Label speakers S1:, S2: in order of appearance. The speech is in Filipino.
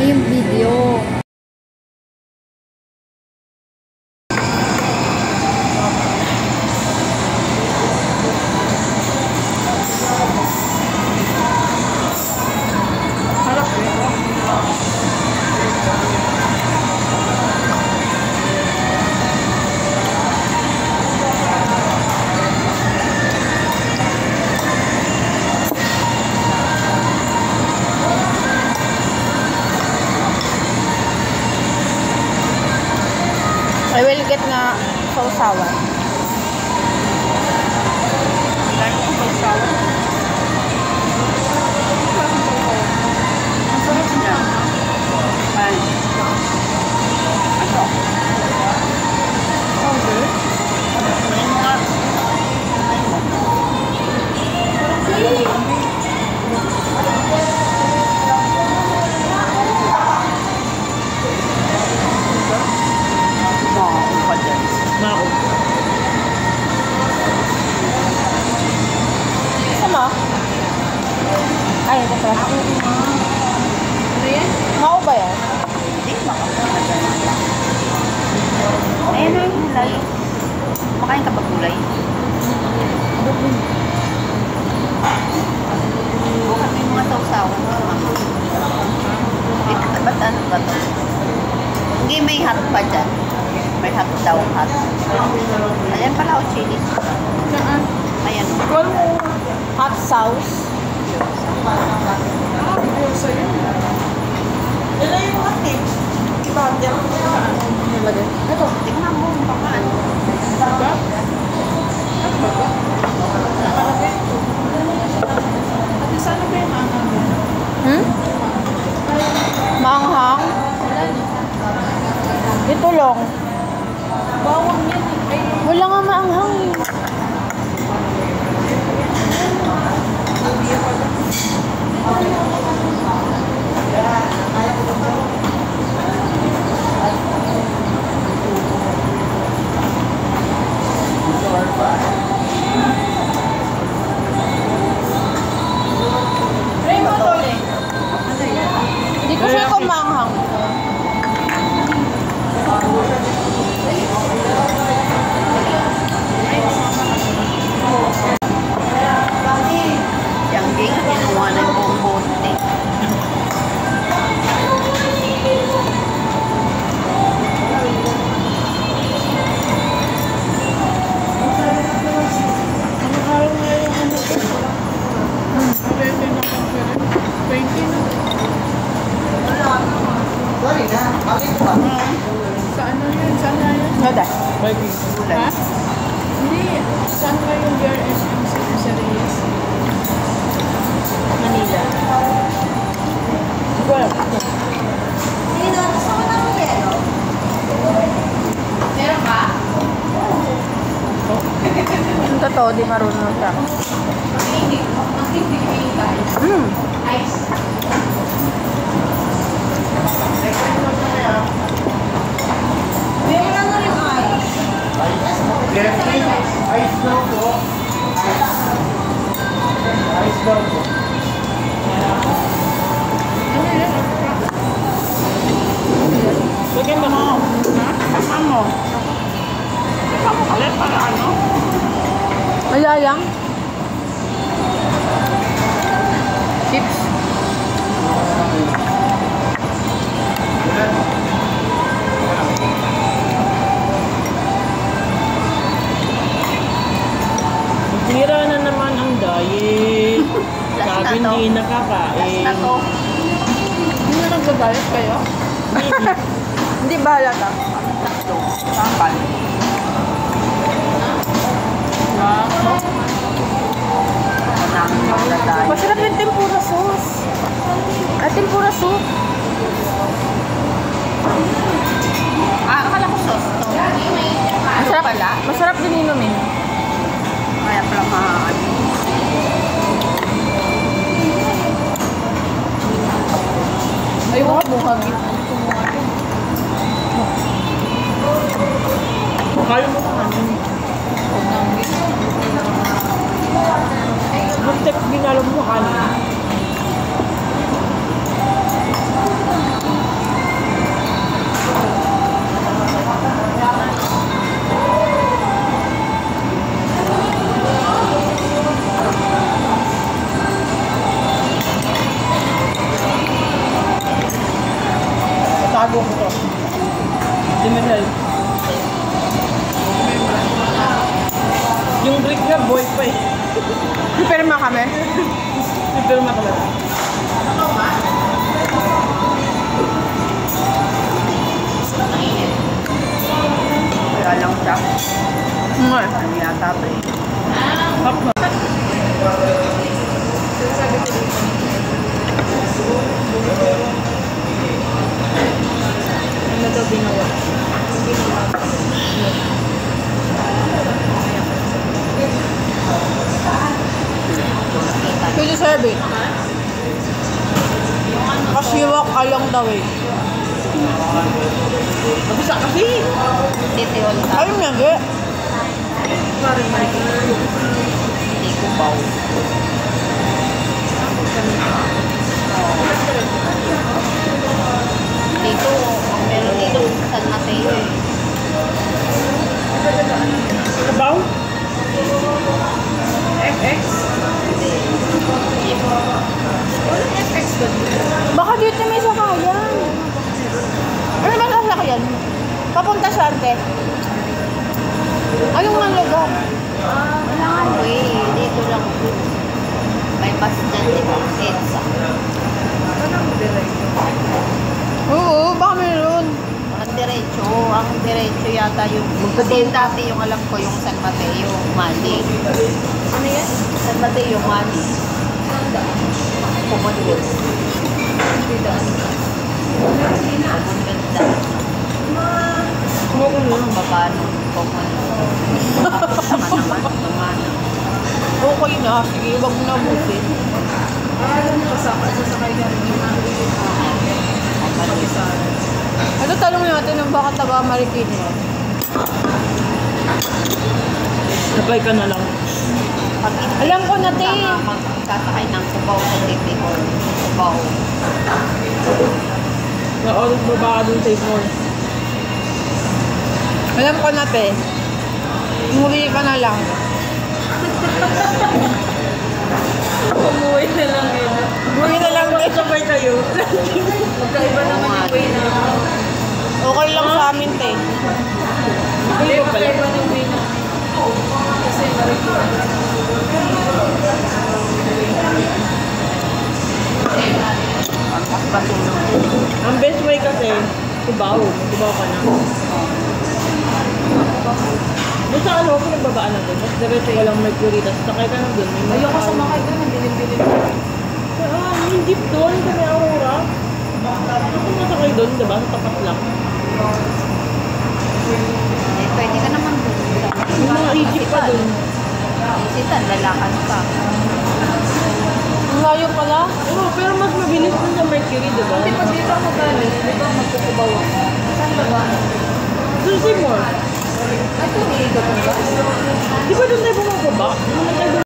S1: Ay, yung video. I will get nga sausawan.
S2: Lagi ko sausawan. Ang sarap niya. Ay. Ito. Okay. May mga. Mako.
S1: Sama? Ay, ito pala.
S2: Ano yan?
S1: Mako ba yan?
S2: Hindi, mako. Ayan na yung gulay. Makain ka ba gulay? Bukan may mga sausawan. Ba't ano ba ito? Hindi, may hot pa dyan. May hot daw, hot. Ayan pala o chili.
S1: Saan?
S2: Ayan.
S1: Hot sauce.
S2: Ito yung hot eh. Iba, ito, tingnan mo. Pakaan.
S1: Manghang. Ito lang.
S2: Bawang yan.
S1: Wala nga maanghang. Hindi ko siya kumanghang.
S2: Yang ging, kinuha na yung buong bote.
S3: Saan na yun? Saan na yun?
S1: Nada.
S3: Ha? Hindi. Saan ba yung BRSMC sa Reyes?
S1: Manila.
S3: Well,
S2: Meron ba?
S1: Yung totoo, di marunong siya.
S2: Ice. Meron na rin ice.
S4: Ice daw po. Ice daw po.
S2: Bigyan mo mo. Ha? Kasama mo. Kasama mo ulit para ano?
S1: Malayang. Chips.
S3: tira na naman ang diet.
S2: Last
S3: Sabi
S2: na to.
S3: hindi
S2: Last
S3: nakakain.
S2: na to.
S3: Hindi na nagbabayad kayo?
S1: Hindi ba halata?
S2: Tatlo. Sampal.
S1: Masarap yung tempura sauce. At tempura soup.
S2: Ah, akala ko sauce to.
S1: Masarap pala. Masarap din inumin.
S2: Kaya pala mahal.
S1: Ay, wala buhag.
S3: Kaya mo ka naman. Buntek binalo mo kanina.
S1: Pirma kami.
S3: Pipirma ka ba?
S2: Kaya lang siya.
S1: Nga.
S2: Ano yata ito eh.
S3: Hap na. Ano daw ginawa?
S1: Pwede serve it. Kasi walk along the way.
S3: Mabisa kasi!
S2: Titiol ka.
S1: Ayun nga, ge.
S2: Hindi ko baw. Dito, meron dito sa San Mateo eh.
S3: Kabaw? FX? Walang FX ba dito?
S1: Baka dito may sakayan. Ano ba sasakyan? Papunta sa arte. Anong nga lugar?
S2: Wala nga eh. Dito lang. May bus dyan, di ba? EDSA.
S3: Walang direct.
S1: Oo, baka meron.
S2: Ang diretso. Ang diretso yata yung... Kasi yung dati yung alam ko yung San Mateo, Mali.
S3: Ano yan?
S2: San Mateo, Mali. Commonwealth.
S3: Hindi daan.
S2: Commonwealth dati.
S3: Smoke lang.
S2: Baba nung Commonwealth. Naman.
S1: Okay na. Sige, wag mo na busin.
S3: Alam mo, sasakay ka rin yung isa.
S1: Ano tanong natin ng baka taga Marikina yan?
S3: Sabay ka na lang.
S2: Pag hindi
S1: Alam ko na, te.
S2: Magkasakay ng Cubao sa Tipicor. Cubao.
S3: Na-order mo ba ka dun sa mall?
S1: Alam ko na, te. Umuwi ka na lang.
S3: Umuwi na lang yun.
S1: Umuwi na lang, te.
S3: Sabay kayo. Magkaiba naman yung way na.
S1: Okay lang sa amin, te.
S3: Hindi, magkaiba yung way na. Kasi marikina.
S2: Mas batulong.
S3: Ang best way kasi, Cubao. Cubao ka na. Doon sa ano, pinagbabaan natin. Mas diretso ka lang Mercury, tapos sakay ka na doon.
S1: Ayoko sumakay doon. Ang dilim-dilim.
S3: Yung jeep doon, sa may Aurora. Ako nasakay doon, diba? Sa tapat lang.
S2: Eh, pwede ka naman doon.
S3: Yung mga jeep pa doon.
S2: Isitan, lalakad ka.
S1: Ang layo pala.
S3: Oo, pero mas mabilis doon sa Mercury, diba?
S1: Hindi pa dito ako galing. Dito ako magkukubaw. Saan ba ba?
S3: Doon Seymour.
S1: Ito, hindi ka ba?
S3: Di ba doon tayo bumababa? Doon tayo